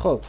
خب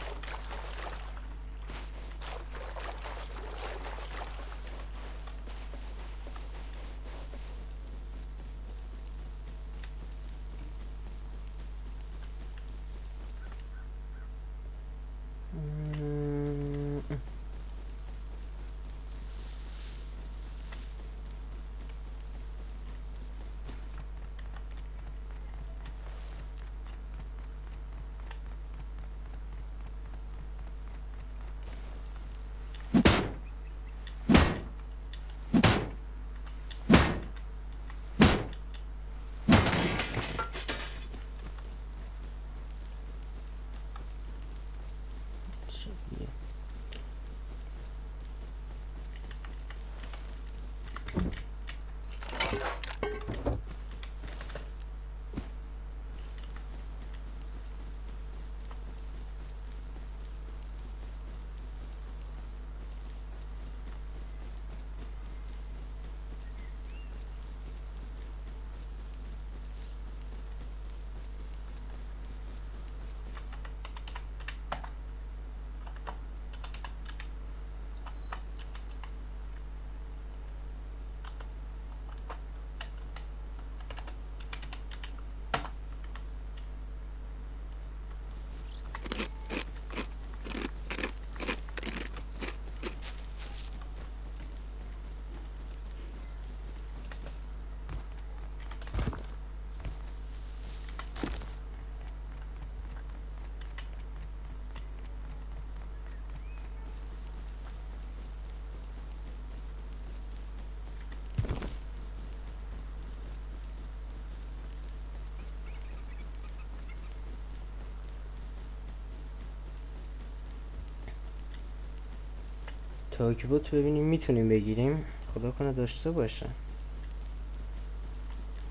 تاکیبوت ببینیم میتونیم بگیریم. خدا کنه داشته باشه.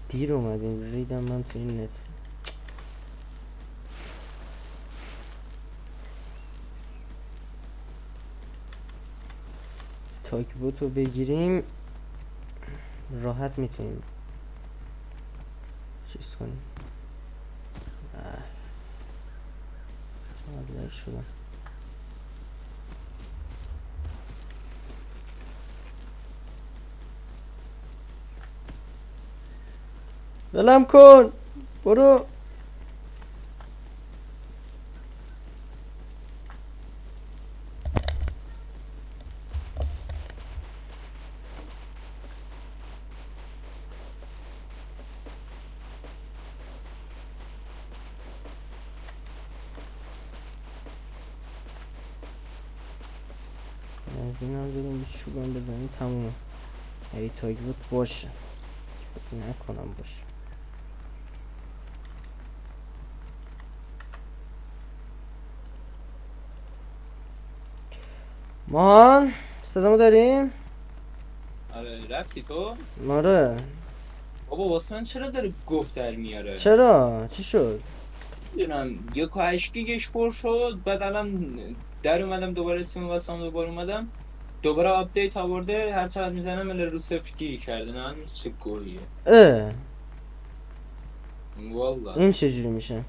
دیر اومدیم ریدم من تو این نت. تاکیبوت رو بگیریم راحت میتونیم چیز کنیم. چقدر لگ شدم. ولم کن برو. از این هم بریم به چوبم بزنیم تمومه. ای تاکیبوت باشه نکنم باشه. ماهان صدامو داریم؟ آره رفتی تو؟ آره. بابا واسه من چرا داره گفت در میاره؟ چرا؟ چی شد؟ میدونم 1.8 گیگش پر شد، بعد الان در اومدم دوباره سیم واسم دوباره اومدم دوباره آپدیت آورده، هر چقدر میزنم الا رو 0 گیگ کرده. نه چه گوییه اه والله. این چجوری میشه؟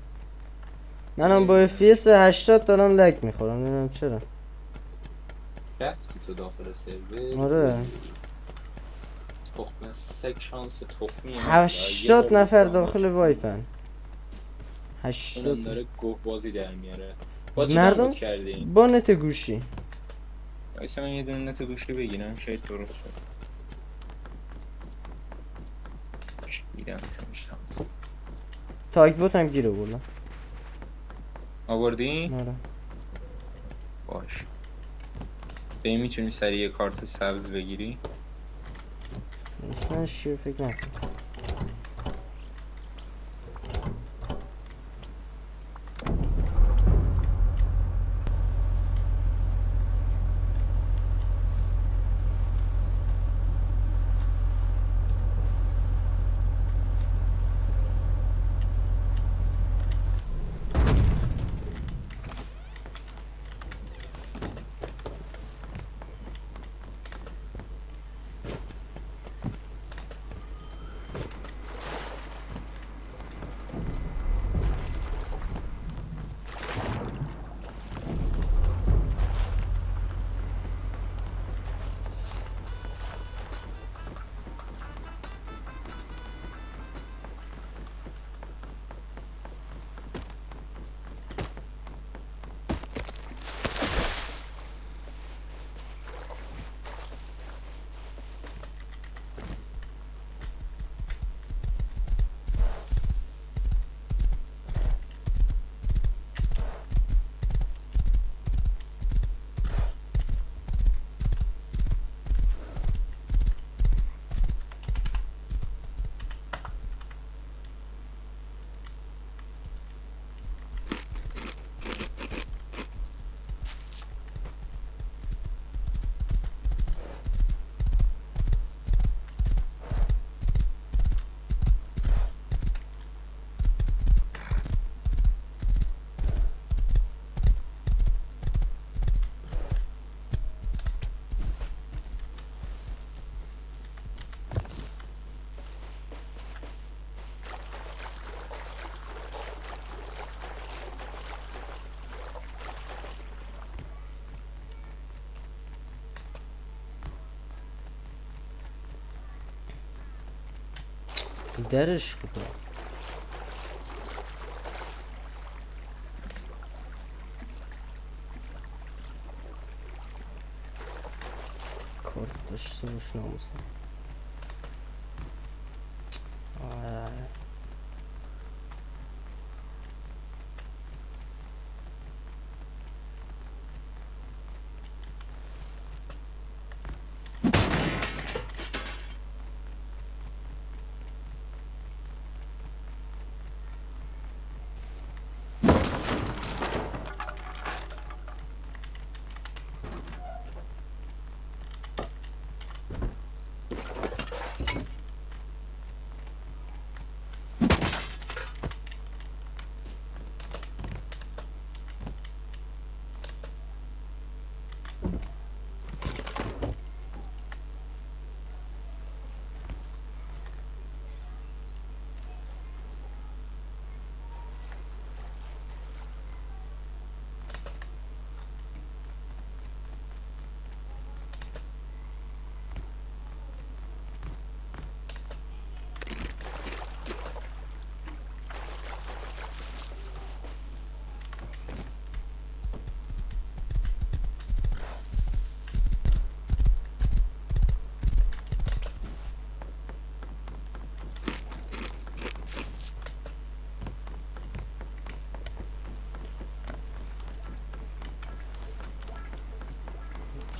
منم با نمیدونم FPS 80 دارم لگ میخورم نمیدونم چرا. رفتی تو داخل سرور؟ آره تخم سگ شانس تخمی من داره. یه 80 بار نفر گفتم داخل باش وایپن. اونم 80 داره گفت بازی در میاره. با چی مردم دانلود کردی؟ با نت گوشی. وایسا من یه دونه نت گوشی بگیرم شاید درست شد. دیدم شانس تاک بوت هم گیر آوردم. آوردی؟ آره باش. به میتونی سریع یه کارت سبز بگیری؟ اصلا چیه فکر نکن. درش کدوم کارت داشته باش ناموسم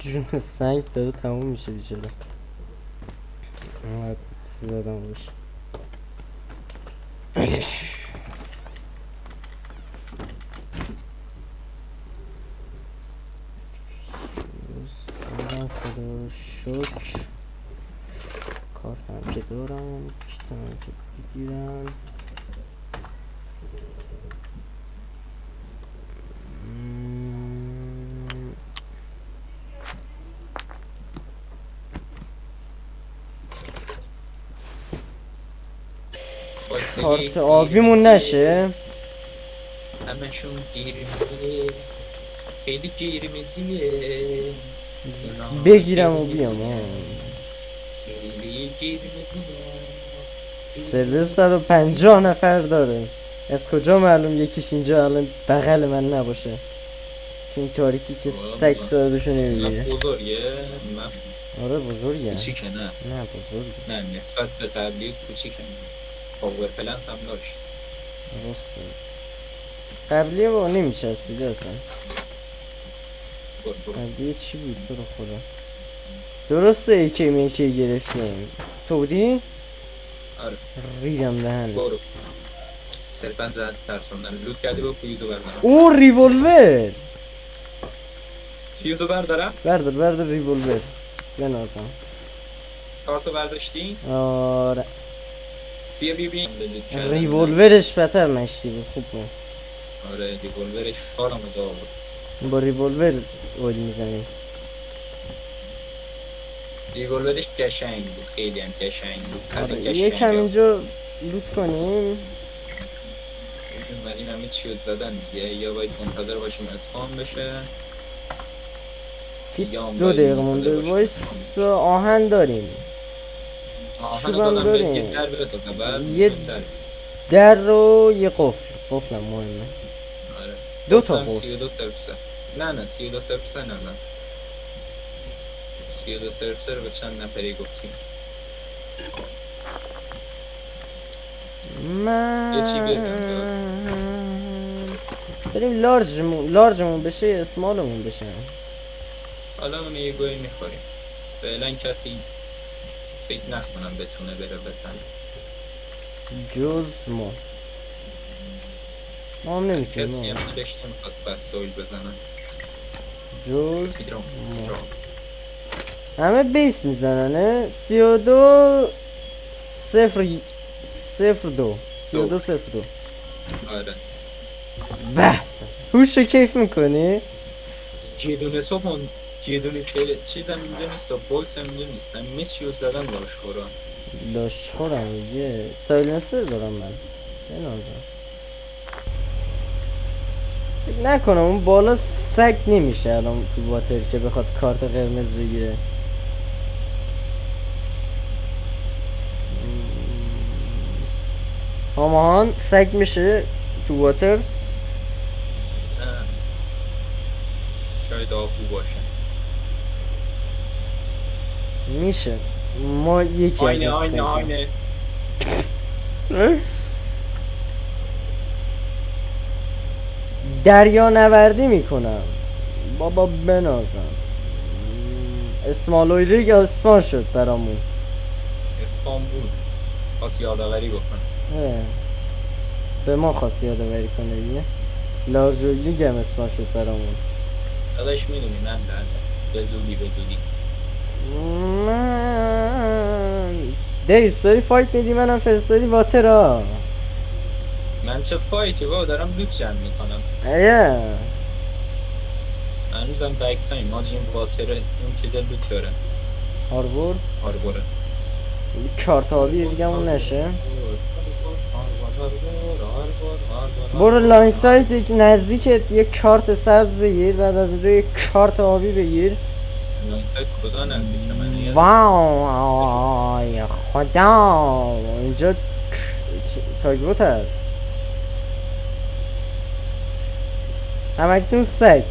جون سنگ داره تموم میشه بیچاره اومد زدم باش خدا رو شکر کارتم که دارم کیتم که بگیرم کارت آبیمون نشه همشون قرمزیه خیلی قرمزیه بگیرم و بیام خیلی قرمزیه سرور 150 نفر داره از کجا معلوم یکیش اینجا الان بغل من نباشه تو این تاریکی که سگ صداشو نمیگیره بزرگه آره بزرگه کوچیکه نه بزرگه نه نسبت به تبلیغ کوچیکه پاور پلنت هم داشت درسته قبلی با نمیشه اسبیده اصلا قبلی چی بود تو رو خدا درسته ایکی گرفتیم تو بودی؟ آره ریدم دهنه برو صرفا زهت ترسوندن لوت کردی با فیوزو بردارم او ریولور فیوزو بردارم بردار ریولور بنازم کارتو برداشتی؟ آره بیا ریولورش بهتر مشتی بود خوب بود آره ریولورش کارم جا بود با ریولور اولی میزنیم ریولورش قشنگ بود خیلی هم قشنگ بود آره یکم اینجا لوت کنیم این همه چیز زدن دیگه یا باید منتظر باشیم اسپام بشه 2 دقیقه مونده وایس آهن داریم آهن دادم بهت یه در برسه یه در رو یه قفلم مهمه آره 2 تا قفل 32 صفر نه 32 صفر نه 32 صفر به چند نفری گفتیم من یه چی بزن بریم لارجمون بشه اسمالمون بشه حالا اون یه گوی میخوریم فعلا کسی فکر نکنم بتونه بره بزنه جز ما هم نمیتونیم کسی هم نبشته میخواد پس سویل بزنن جز ما همه بیس میزننه 32 02 آره به هوشو کیف میکنی؟ یه دونه صبح یه دونه که چیزم اینجا نیست بولس هم اینجا نیست همه چی رو زدن لاشخورم یه سایلنسر دارم من بنازم فکر نکنم اون بالا سگ نمیشه الان تو واتر که بخواد کارت قرمز بگیره هماهان سگ میشه تو واتر. نه شاید آهو باشه. میشه. ما یکی از این سگیم. آینه دریا نوردی میکنم بابا بنازم. اسمالویلی اسمان شد برامون. استانبول پس یادآوری بکن. اه. به ما خواست یادآوری کنه دیگه. لارجویلی هم اسمان شد برامون. داداش میدونی من به زودی من دیوز داری فایت میدی منم فرستادی واترا. من چه فایتی بابا دارم لوت جمع میکنم. ایه هنوزم بک تایم ماجی این واتر این چیز لوت داره. هاربور هاربوره. چارت آبی دیگه اون نشه. هاربور. برو لاین سایت نزدیکت یک کارت سبز بگیر، بعد از اونجا یک کارت آبی بگیر. لانسایت کجا نزدیک منه یاد وای خدا اینجا تاگبوت هست. همکتون سگ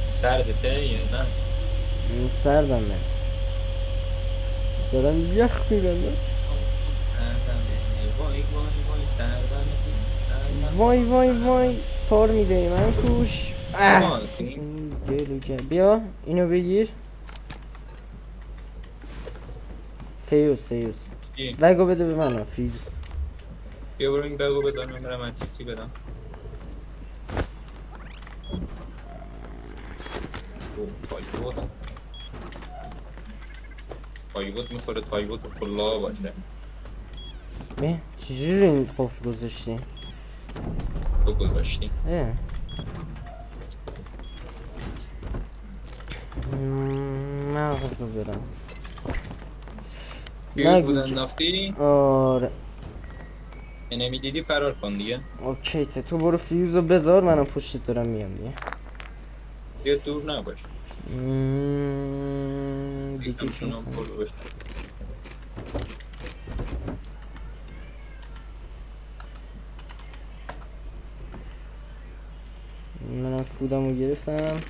سردته یا نه؟ این سردمه دارم یخ میبندم. سردمه وای سردمه وای وای وای پار میده من توش. آها بیا اینو بگیر. فیوز چی؟ بگو بده به من فیوز. بیا برو این بگو بدار من برم من چی بدم. اوه تایوت میخوره تایوت کلا باشه. چجوری این قفل گذاشتی؟ تو گذاشتی اه. مغز رو برم فیوز نگو بودن که نافتی آره. نمیدیدی فرار کن دیگه. اوکی تو برو فیوز رو بذار منم پشتت دارم میام دیگه. زیاد دور نباش. دیگه چی همچنان می‌خوام؟ پر باشه. منم فودم رو گرفتم.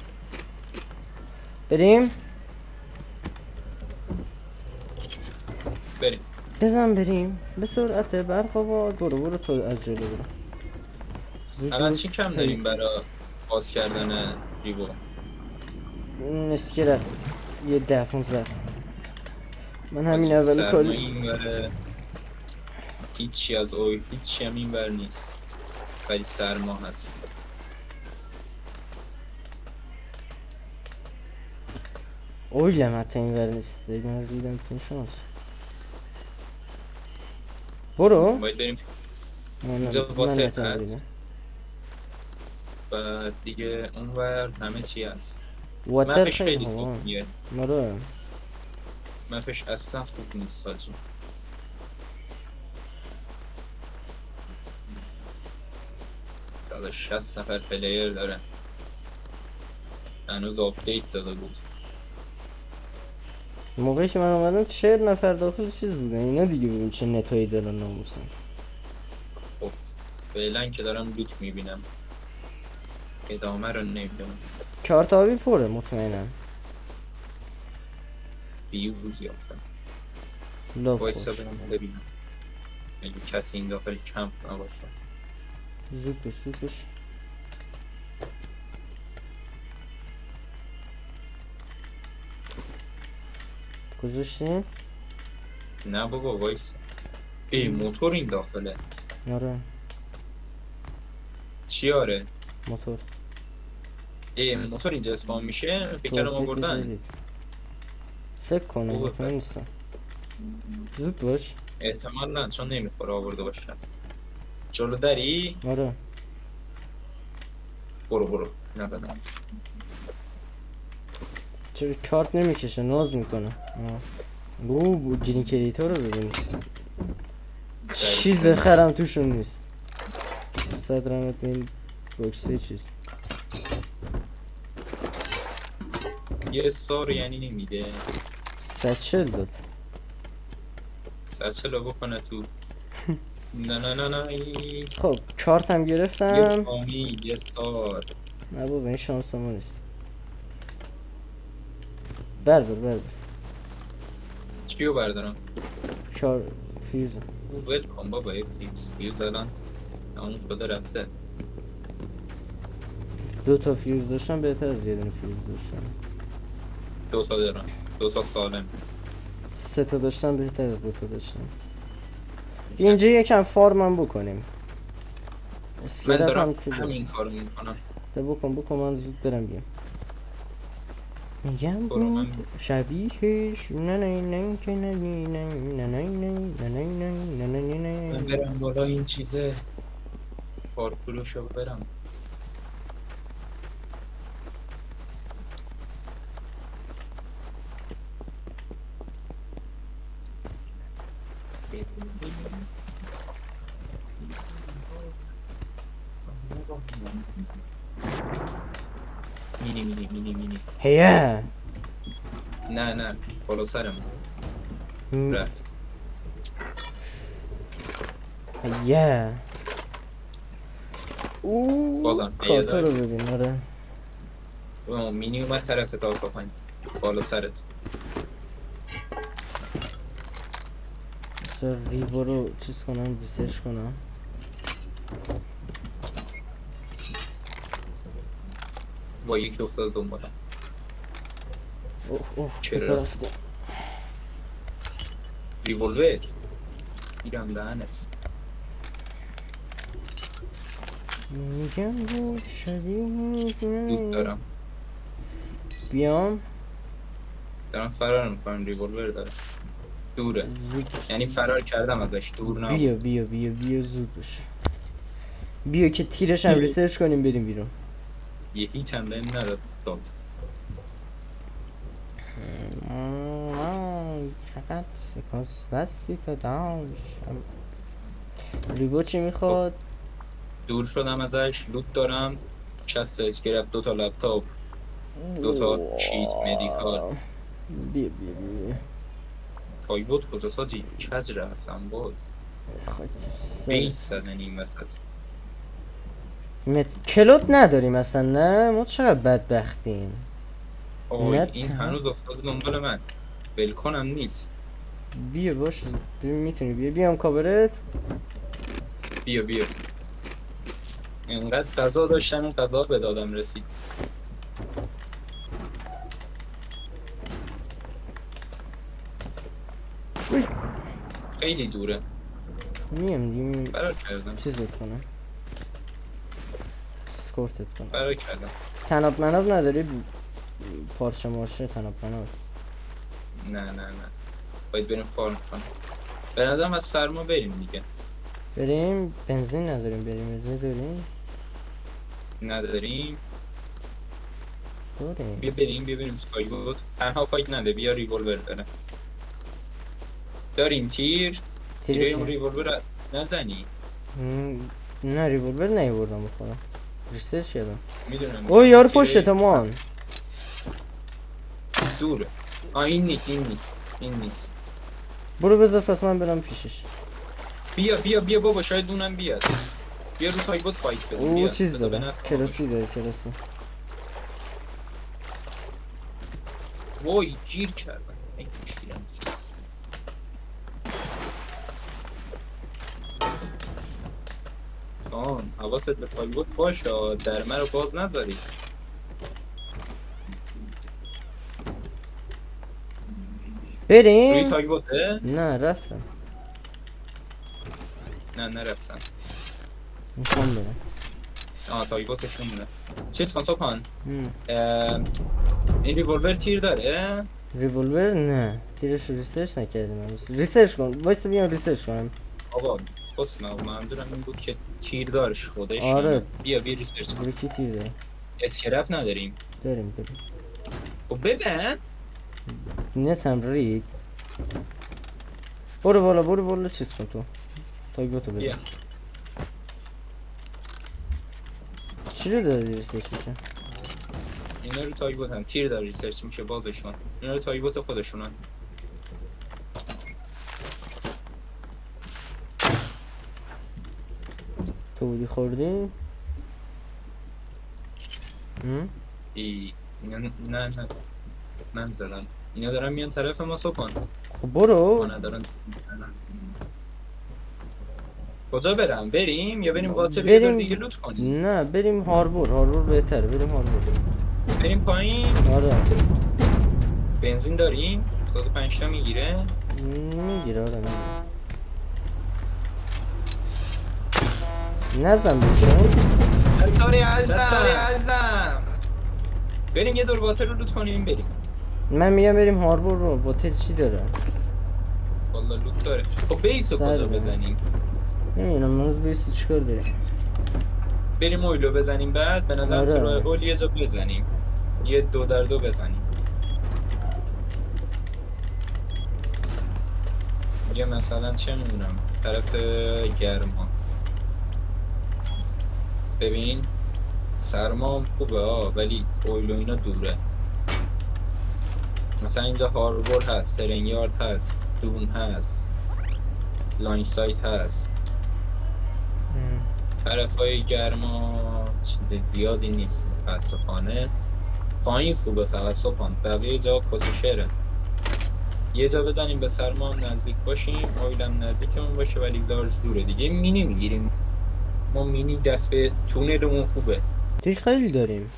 بریم بریم بزن بریم به سرعت برق باد. برو تو از جلو برو. زود الان برو چی کم داریم برای باز کردن ریبو؟ اسکلت یه 10-15. من همین حاجی اول سرمایه کاری این بره هیچی از اوی هیچی هم این بر نیست ولی سرما هست. اویلم حتی این ور نیست. من ریدم تو شانس. برو باید بریم من اینجا من واتر نتونم ریدم. هست و دیگه اونور همه چی هست. واتر مپش خیلی خیلی خوب هوا میگه. مرو. مپش اصلا خوب نیست ساجی. 160 نفر پلیر داره. هنوز آپدیت داده بود. موقعی که من اومدم 40 نفر داخل چیز بودن. اینا دیگه ببین چه نتایی دارن ناموسن. خب فعلا که دارم لوت میبینم ادامه رو نمیدونم. کارت آبی پره مطمئنم. فیوز یافتم. لاف وایسا خوش برم ببینم اگه کسی این داخل کمپ نباشه. زود بش گذاشتی؟ نه بابا وایسا. ای موتور این داخله. آره چی آره؟ موتور ای موتور اینجا اسپان میشه فکر تو کردم آپدیت آوردن. جدید فکر کنم خوبه مطمئن پس. نیستم. زود باش. احتمال نه چون نمیخوره آورده باشن. جلو دری؟ آره برو نبدم. چرا کارت نمیکشه ناز میکنه. او گرین کریتور رو ببین. چیز خرم توشون نیست. 100 رمت این بوکسه چیز. یه سار یعنی نمیده. 140 داد. سلسله بکنه تو. نه نه نه نه ای. خب کارتم یه گرفتم. چامی یه سار. نه بابا این شانس ما نیست. بردار چیو بردارم؟ چهار فیوز. ول کن بابا، یه فیوز الان اون خدا رفته. 2 تا فیوز داشتم بهتر از یه دونه فیوز داشتم. 2 تا دارم، 2 تا سالم. 3 تا داشتم بهتر از 2 تا داشتم. اینجا یکم فارمم بکنیم. من اسکلت هم دارم که همین کارو میکنم. بکن من زود برم بیام. میگم برو من شبیهش نه نه نه که نه نه نه نه نه نه نه نه نه نه من برم بالا این چیزه پارکورشو برم. مینی هیه نه بالا سرم رفت. هیه اوه بازم کارتا رو ببین. آره مینی اومد طرف تا پایین بالا سرت. ریبو رو چیز کنم ریسرچ کنم. با یکی افتاد دنبالم. اوه چرا کجا رفت؟ رفته؟ ریولور ایرم دهنت. میگم بود شبیه دود دارم بیام فرار میکنم. ریولور دارم دوره، زود. یعنی فرار کردم ازش، دور نبود. بیا زود باشه. بیا که تیرش هم ریسرچ کنیم بریم بیرون. یه هیچ هم بهم نداد. خب. چقدر سکانس دستی که داشتم. ریوو چی میخواد؟ دور شدم ازش، لوت دارم، چست اسکرپ، 2 تا لپتاپ، 2 تا شیت مدیکال. بیا تایبوت کجا ساجی؟ چز رفتم بود خاک تو سرت. بیس زدن این وسط. کلوت نداریم اصلا. نه ما چقدر بدبختیم. آی نه این هنوز افتاده دنبال من، بلکنم نیست. بیا باشه ببین میتونی بیام کاورت. بیا اینقدر غذا داشتم، این غذا به دادم رسید. خیلی دوره. میام فرار کردم چیزت کنم سکورتت کنم. فرار کردم. تناب مناب نداری؟ پارچه مارچه تناب مناب. نه باید بریم فارم کنم. به نظرم از سرما بریم دیگه. بریم بنزین نداریم. بنزین داریم؟ نداریم. داریم. بیا بریم سکای بود. تنها فایت نده، بیا ریولور داره. داریم تیر اون ریولور نزنی. نه ریولور نیوردم بخورم. ریسرچ کردم. میدونم. اوه یار پشت مان دوره. این نیست برو بذار پس من برم پیشش. بیا بابا، شاید اونم بیاد. بیا رو تایبوت فایت بدیم. او بیا چیز بذار داره کلاسی داره کلاسی. وای گیر کردم. ای گیرم. حواست به تایبوت باشه، درمه رو باز نذاری. بریم؟ روی تایبوته؟ نه رفتم. نه نرفتم. میخوام برم. تایبوتشون مونه. چیز کن سپان، این ریولور تیر داره؟ ریولور نه. تیرش رو ریسرچ نکردیم هنوز. ریسرچ کن وایسا بیام ریسرچ کنم. بابا بسم منظورم این بود که تیر دارش خودش. آره بیا ریسرچ کن. برو کی تیر داره؟ اسکرپ نداریم. داریم خب ببن. نت هم رید. برو بالا چیز کن تو. تایگوتو بده. بیا چی رو داری ریسرچ میشه؟ اینا رو تایبوت هم تیر داره ریسرچ میشه بازشون. اینا رو تایبوت خودشونن. بودی خوردی؟ اینا نه نزدن. اینا دارن میان طرف ما سکن. خب ما برو. ندارن. کجا بریم یا بریم واتر یه دور دیگه بریم. لوت کنیم؟ نه بریم هاربور بهتره، بریم هاربور. بریم پایین. آره بنزین داریم 75 تا میگیره. میگیره. آره میگیره. نزن بشون. ستاره عزم بریم یه دور واتر رو لوت کنیم بریم. من میگم بریم هاربور رو. واتر چی داره؟ والا لوت داره. خب بیسو کجا سره. بزنیم؟ نمیدونم منوز بیسی چیکار داری؟ بریم اویلو بزنیم بعد به نظرم تو آره. راه اول یه جا بزنیم. یه 2 در 2 بزنیم. یه مثلا چه میدونم طرف گرما. ببین سرما هم خوبه ولی اویلو اینا دوره. مثلا اینجا هاربور هست، ترین یارد هست، دون هست، لاین سایت هست. طرف های گرما چیز زیادی نیست متاسفانه. پایین خوبه فقط صبحان، بقیه جا کسوشره. یه جا بزنیم به سرما هم نزدیک باشیم، اویل هم نزدیکمون باشه ولی لارج دوره دیگه. مینی میگیریم ما، مینی دست به تونلمون خوبه. تیش خیلی داریم.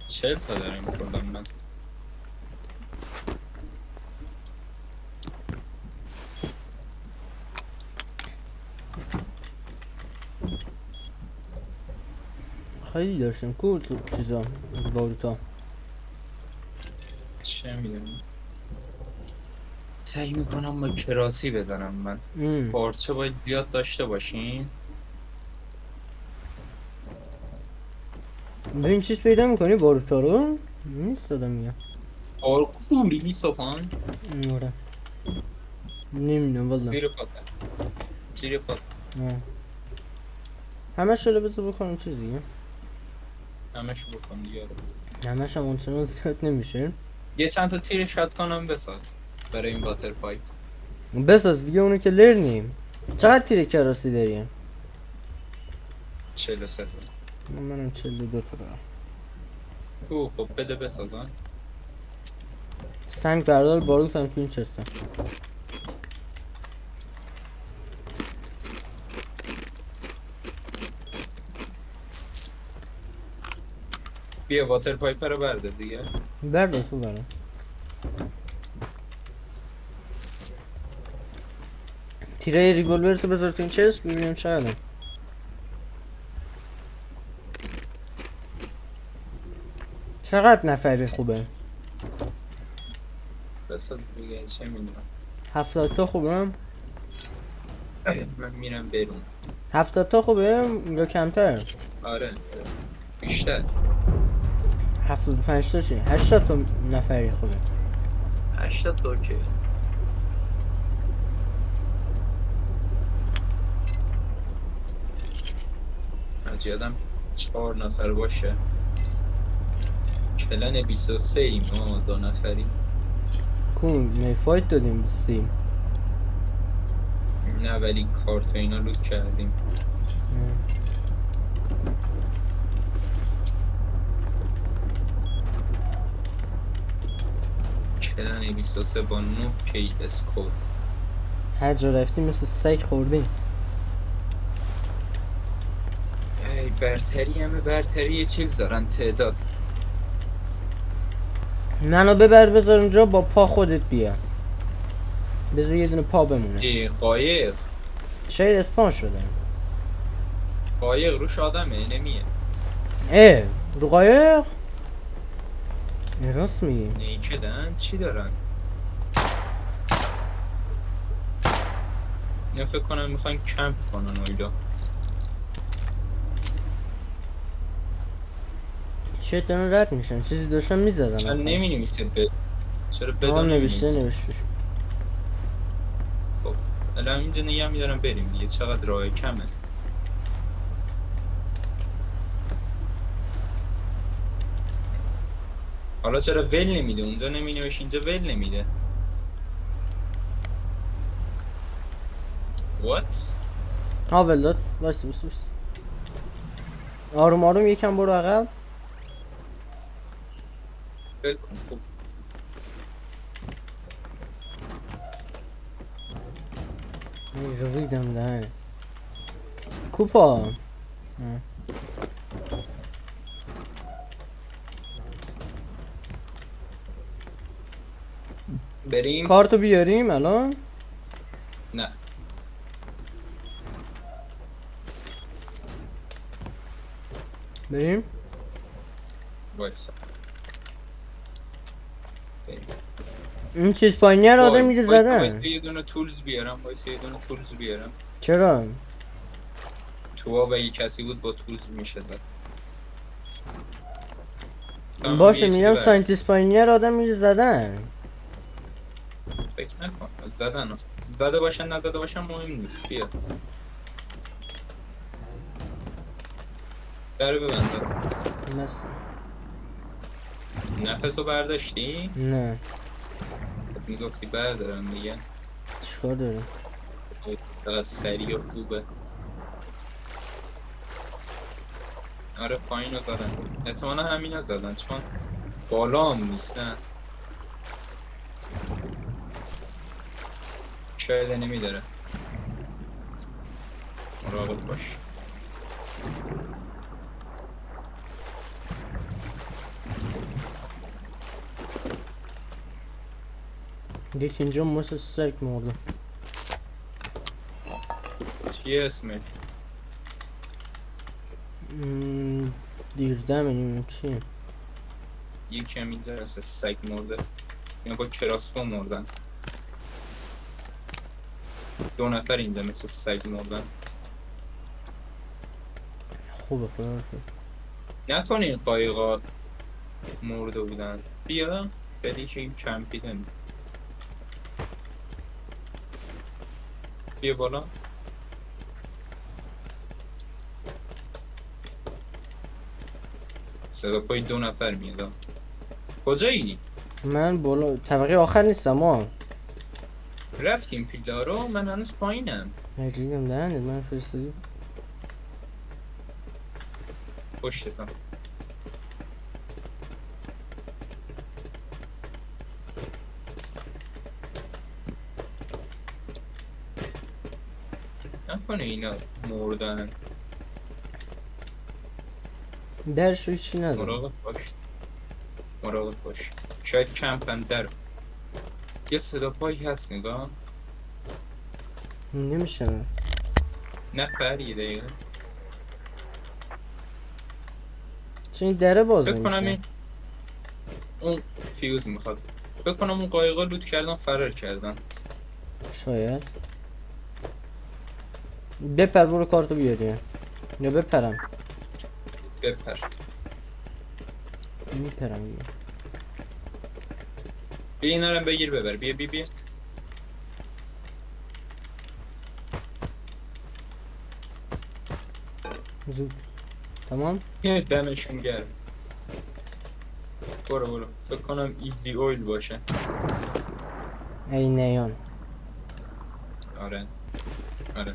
40 تا داریم کلا. من خیلی داشتیم کو تو چیزا باروتا. چه میدونم سعی میکنم با کراسی بزنم. من پارچه باید زیاد داشته باشیم. ببین چیز پیدا میکنی باروتا رو؟ نیست دادم میگم. خوبی صبحان آره نمیدونم والا. زیر پاکن زیر پاک همه شده بذار بکنم چیز دیگه. همشو بکن دیگه. همش هم اونچنان زیاد نمیشه. یه چند تا تیر شات کنم بساز برای این واتر پایپ. بساز دیگه اونو که لرنیم. چقدر تیر کراسی داریم؟ 43 تا. منم 42 تا دارم. خب بده بسازن. سنگ بردار باروت هم تو این چستم. بیا واتر پایپ رو برده دیگه. بردار تو برام. تیره ریگولور تو بذار تو این چست ببینیم چقدر. چقدر نفری خوبه؟ بساز دیگه چه میدونم. 70 تا خوبه؟ من میرم برون. 70 تا خوبه یا کمتر؟ آره بیشتر. 75 تا چی؟ 80 تا نفری خوبه. 80 تا اوکی. یادم 4 نفر باشه. کلن 23 ایم 2 نفری. کون میفایت دادیم بسیم. نه ولی کارت و اینا لوت کردیم. کلن 23 با 9 کی اسکور. هر جا رفتیم مثل سگ خوردیم. ای برتری یه چیز دارن تعداد. منو ببر بذار اونجا با پا خودت بیا. بذار یه دونه پا بمونه. ای قایق. شاید اسپان شده. قایق روش آدمه نمیه. رو قایق؟ راست میگی. نیکدن چی دارن؟ اینا فکر کنم میخواین کمپ کنن اویلا. چه دارن رد میشن چیزی داشتن میزدن. چرا نمی نویسید چرا آن بدون نوشته. خب الان اینجا نگه میدارم بریم دیگه. چقدر راه کمه. حالا چرا ول نمیده؟ اونجا نمی نوشت اینجا ول نمیده. What؟ اول وایس وایس وایس. آروم آروم یکم برو عقب. ول کن خوب. ریدم دهنه کوپا. بریم. کارتو بیاریم الان. نه بریم. وایسا. بریم. این چیز پایینی رو آدم میگه وایسا زدن. یه دونه تولز بیارم. وایسا یه دونه تولز بیارم. چرا؟ تو و یه کسی بود با تولز میشه داد. باشه میگم ساینتیست پایینی رو آدم میگه زدن. فکر نکن زدن. زده باشن نزده باشن مهم نیست. بیا در ببندم. نفسو برداشتی؟ نه میگفتی بردارم دیگه. چیکار داره؟ فقط سریع و خوبه. آره پایین رو زدن. احتمالا همین رو زدن چون بالا هم نیستن. شاید نمیداره. مراقب باش. یکی اینجا مثل سگ مرده. چیه اسمه؟ دیردم اینیم چیه؟ یکی هم اینجا هست سگ مرده. اینا با کراسفو مردن. 2 نفر اینجا مثل سگ مردن. خوبه خدا رو شکر. نکنه این قایقا مرده بودن. بیا بدی که این کمپیدن. بیا بالا. صدا پای 2 نفر میاد. کجایی؟ من بالا طبقه آخر نیستم ما. رفتیم پیلا رو. من هنوز پایینم. ریدم دهنت من فرستادی. پشتتم. نکنه اینا مردن. درش رو چی نزن. مراقب باش. مراقب باش. شاید کمپن در. یه صدا پایی هست نگاه. نمیشه. نه پر یه دقیقه. چه این دره باز فکر کنم نمیشه. این اون فیوز میخواد. فکر کنم اون قایقا لوت کردن فرار کردن. شاید. بپر برو کارتو بیاری. یا بپرم. بپر. میپرم دیگه. بیا اینا رو بگیر ببر. بیا بیا بیا. زود. تمام. یه دمشون گرم. برو برو. فکر کنم ایزی اویل باشه. ای نیان. آره. آره.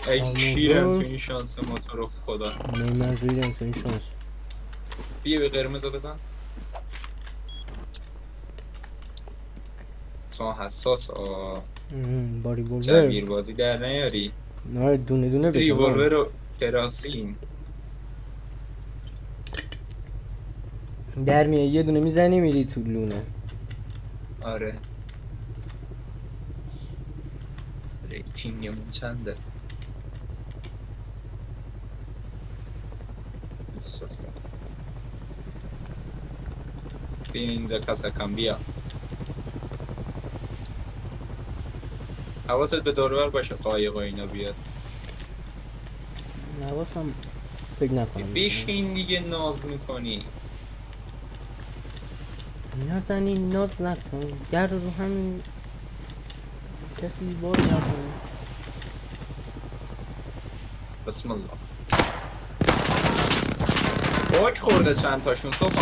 ای کیرم تو این شانس ما تو رو خدا. من ریدم تو این شانس. بیا به قرمز رو بزن. تو حساس با ریولور. جویر بازی در نیاری. نه دونه دونه بزن. ریولور رو کراسیم. در میای یه دونه میزنی میری تو لونه. آره. ریتینگمون چنده؟ بیا اینجا کسکم بیا. حواست به دوربر باشه قایق و اینا بیاد. نواسم فکر نکنم. بشین دیگه ناز میکنی. نزنی ناز نکن. در رو همین کسی بار نکنه. بسم الله. اوک خورده چند تاشون تو کن.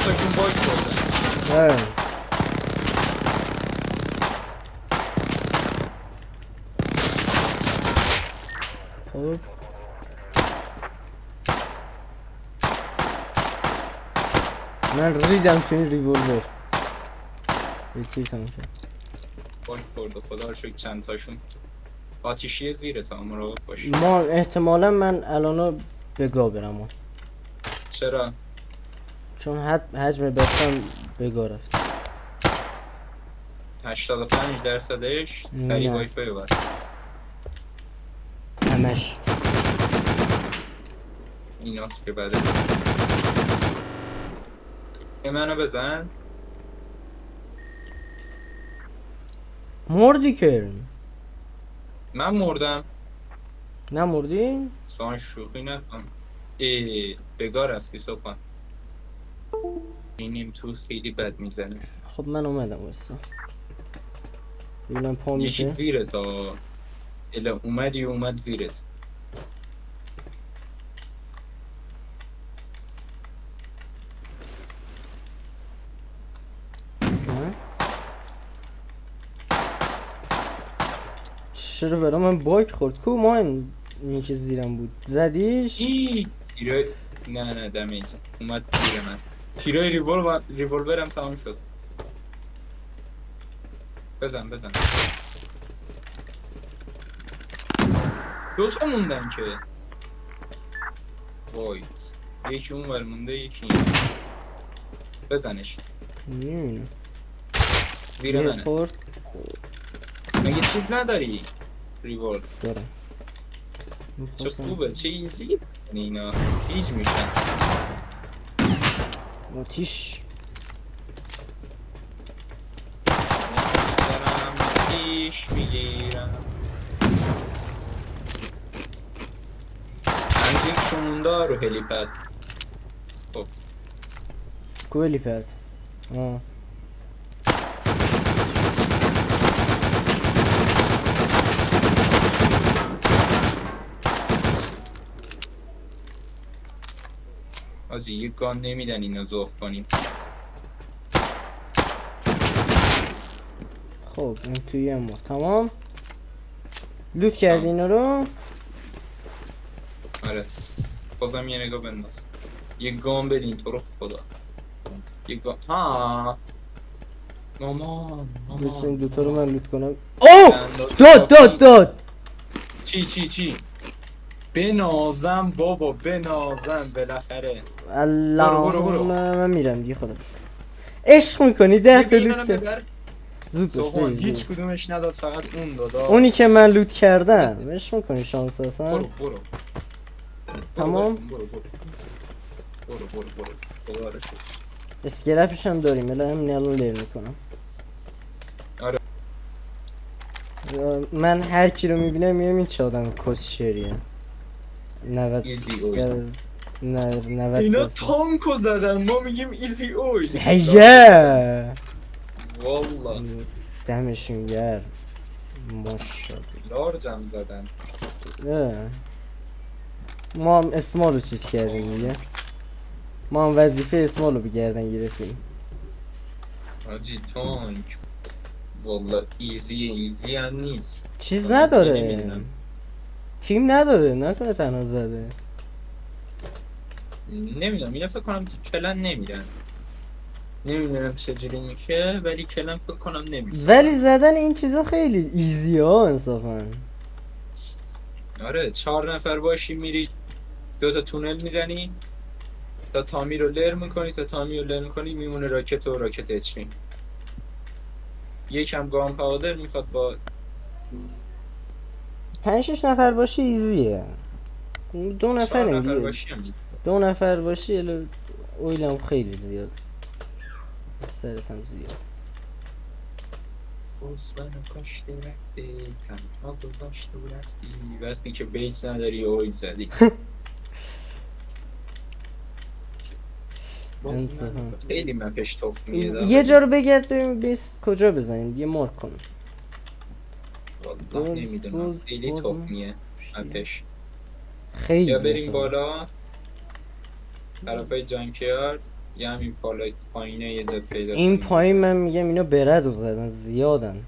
تاشون باگ خوردن. آره. خب من ریدم تو این ریولور. یکی تمام شد. باگ خورده خدا رو شکر چند تاشون. آتیشی زیره تا مراقب باش. ما احتمالا من الانو به گا برم چرا؟ چون حجم بستم به گا رفت. 85%ش سریع نه. وای فای بس. همش این هست که بده. یه منو بزن. مردی که من مردم. نمردی؟ سوان شوخی نکن. بگاه رفتی صبح. اینیم توس خیلی بد میزنه. خب من اومدم واسه ببینم پا یکی میشه. زیره تا الا اومدی اومد زیرت. نه؟ چرا برای من باگ خورد کو ما این که زیرم بود زدیش؟ تیرای نه دمیجه اومد زیر من. تیرای ریولورم تمام شد. بزن دوتا موندن که وای یکی اون ور مونده یکی این. بزنش نمی‌دونم. زیر یه منه. خورد مگه چیز نداری؟ ریولور دارم چه می‌خواستم خوبه چه ایزی اینا هیچ میشن. آتیش دارم پیش میگیرم. هنوز مونده رو هلیپد. خب کولی پد آه آجی یک گان نمیدن اینا زوف کنیم. خب این توی ما تمام لوت کردی اینا رو. آره بازم یه نگاه بنداز. یک گام بدین تو رو خدا. یک گام مامان مثل این دوتا رو من لوت کنم. اوه داد چی بنازم بابا بنازم بالاخره. اللهم من میرم دیگه خدا بست عشق میکنی 10 تا لوت کرد. ببر زود باش سوهان بریز هیچ بریز. کدومش نداد فقط اون داد. اونی که من لوت کردم عشق میکنی شانس اصلا. برو تمام برو خدا رو شکر. اسکلپش هم داریم الان همین الان لیر میکنم. آره. من هر کی رو میبینم میگم این چه آدم کس شریه 90 ایزی اوی. 90 اینا تانکو زدن ما میگیم ایزی اوی. هیه والله دمشون گرم ماشاءالله. لارجم زدن. ما هم اسمال رو چیز کردیم دیگه. ما هم وظیفه اسمال رو بگردن گرفتیم. آجی تانک والله ایزی هم نیست. چیز من نداره نمیدونم. تیم نداره نکنه تنها زده. نمیدونم اینا فکر کنم تو کلن نمیرن. نمیدونم چجوری میشه ولی کلن فکر کنم نمیشه. ولی زدن این چیزا خیلی ایزی ها انصافا. آره 4 نفر باشی میری 2 تا تونل میزنی تا تامی رو لر میکنی تا تامی رو لر میکنی میمونه راکت و راکت اچپی. یکم گام پاودر میخواد با 5-6 نفر باشی ایزیه. 2 4 نفریم نفر دیگه. باشی هم 2 نفر باشی اویلم خیلی زیاد سرتم زیاد. باز منو کاشته رفته تنها گذاشته و رفتی وقتی که بیس نداری اوی زدی. باز من خیلی مپش توف میده. یه جا رو بگرد ببین بیس کجا بزنیم یه مارک کنم. والله نمیدونم خیلی توف میه مپش. خیلی یا بریم مثلا. بالا طرفای جانکیارد یه همین پایینه یه جا پیدا این کنیم. پایین من میگم اینا برد زدن زیادن.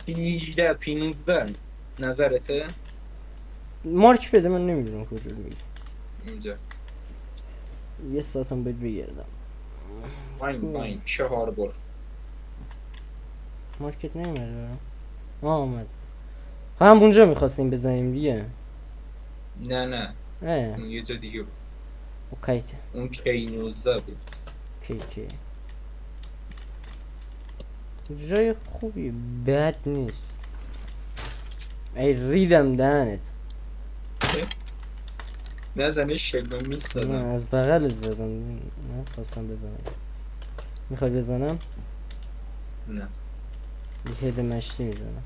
18 15 نظرته؟ مارک بده من نمیدونم کجا میگه. اینجا یه ساعتم باید بگردم. پایین پیش هاربور. مارکت نمیاد برام. آمد. هم اونجا میخواستیم بزنیم دیگه. نه اه اون یه جا دیگه بود. اوکی اون کی 19 بود. کی جای خوبی بد نیست. ای ریدم دهنت. نزنه شلمه نه میستدم. از بغلت زدم. نه خواستم بزنم. میخوای بزنم؟ نه یه هد مشتی میزنم.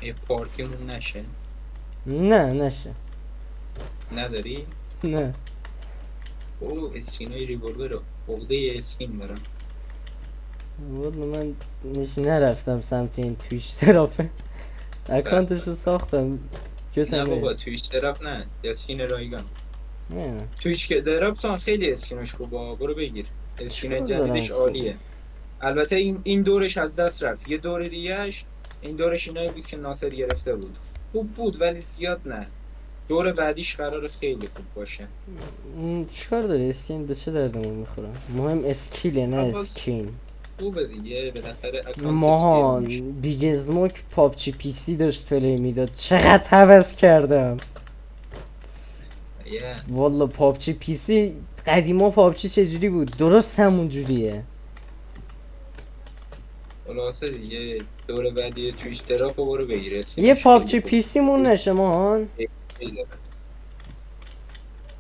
یه پارتیمون نشه. نه نشه. نداری؟ نه او اسکینای ریولور رو عقده یه اسکین دارم. والا من نرفتم سمت این تویش ترافه. اکانتشو ساختم. نه گفتم بابا تویچ طرف نه اسکین رایگان. نه تویچ که درابسان خیلی اسکینش خوبه برو بگیر. اسکین چیکار دارم جدیدش اسکی؟ عالیه. البته این دورش از دست رفت. یه دور دیگهش این دورش اینایی بود که ناصر گرفته بود. خوب بود ولی زیاد نه. دور بعدیش قرار خیلی خوب باشه. چیکار داره اسکین به چه دردمون میخوره؟ مهم اسکیله نه عباس اسکین. خوبه دیگه بالاخره اکانتت گرون میشه. ماهان بیگ ازموک پابچی پی سی داشت پلی میداد چقدر هوس کردم. یه والا پابچی پی سی قدیما پابچی چجوری بود درست همون جوریه. خلاصه دیگه دور بعدی تویچ تراپ رو برو بگیر یه اسکینش پابچی خیلی خوب. پی سی مون نشه ماهان.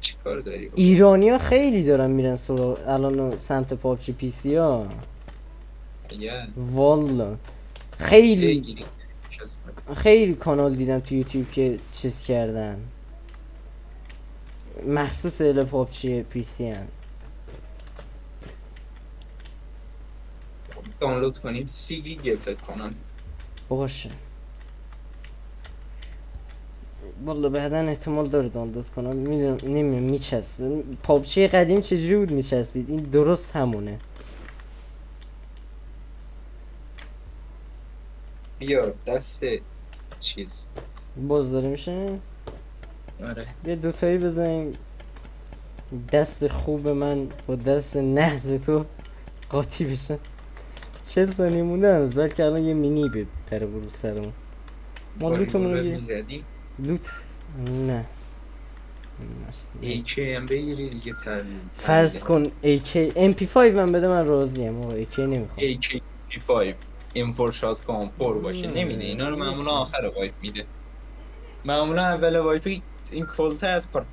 چیکار داری بابا؟ ایرانیا خیلی دارن میرن سراغ الان سمت پابچی پی سی ها. یه والا خیلی بگیری خیلی کانال دیدم تو یوتیوب که چیز کردن مخصوص ال پابچی پی سی هن. دانلود کنیم 30 گیگه فکر کنم. باشه والا بعدا احتمال داره دانلود کنم. میدونم نمیدونم میچسب پابچی قدیم چجوری بود میچسبید این درست همونه. بیا دست چیز. باز داره میشه. آره یه دوتایی بزنیم دست خوب من با دست نحس تو قاطی بشن. 40 ثانیه مونده هنوز بلکه الان یه مینی بپره برو سرمون. ما با لوتمون رو ریولر گیریم. میزدی لوت نه AKM بگیری دیگه فرض کن AK MP5 من بده من راضیم. آقا AK نمیخوام. AK-55 M4 شاتگان پر باشه نمیده. اینا رو معمولا آخر وایپ میده. معمولا اول وایپی این کلته از پارت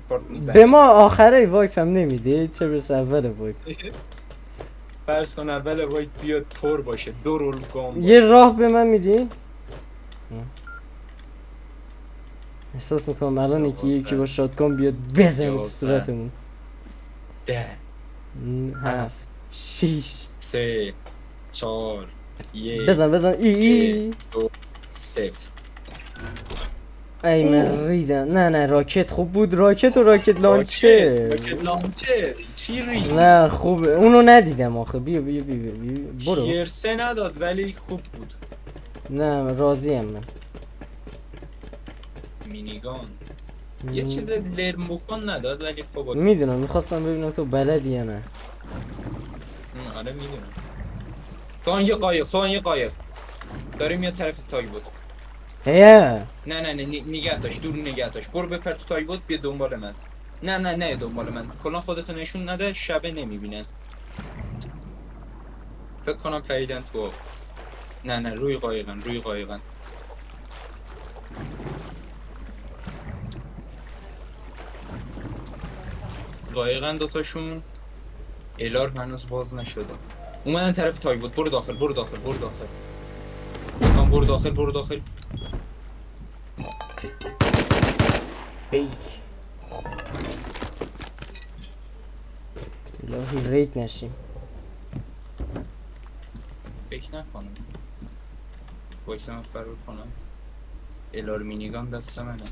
به میزنه. ما آخره وایپ هم نمیده چه برسه اول وایپ. فرض کن اول وایپ بیاد پر باشه 2 رول گام باشه. یه راه به من میدی؟ احساس میکنم الان یکی با شاتگان بیاد بزنه تو 11 صورتمون. 10 7 6 3 4 1 بزن 3 ای 2 0. ای من ریدم. نه راکت خوب بود. راکت و راکت لانچر راکت لانچر چی ریدی؟ نه خوبه اونو ندیدم آخه. بیا برو. تیر 3 نداد ولی خوب بود. نه راضیم من. مینیگان یه چیز لرم بکن نداد ولی خب میدونم میخواستم ببینم تو بلدی یا نه. آره میدونم. تو یه قایق داریم یه طرف تای بود. هیه نه نگه داشت دور نگه داشت. برو بپر تو تای بود بیا دنبال من. نه دنبال من کلا خودتو نشون نده شبه نمیبینن. فکر کنم پریدن تو. نه روی قایقن. قایقن دوتاشون. الار هنوز باز نشده. اومدن طرف تای بود. برو داخل. برو داخل. بیک الهی رید نشیم. فکر نکنم. وایسا من فرار کنم. الار مینیگان دست منه.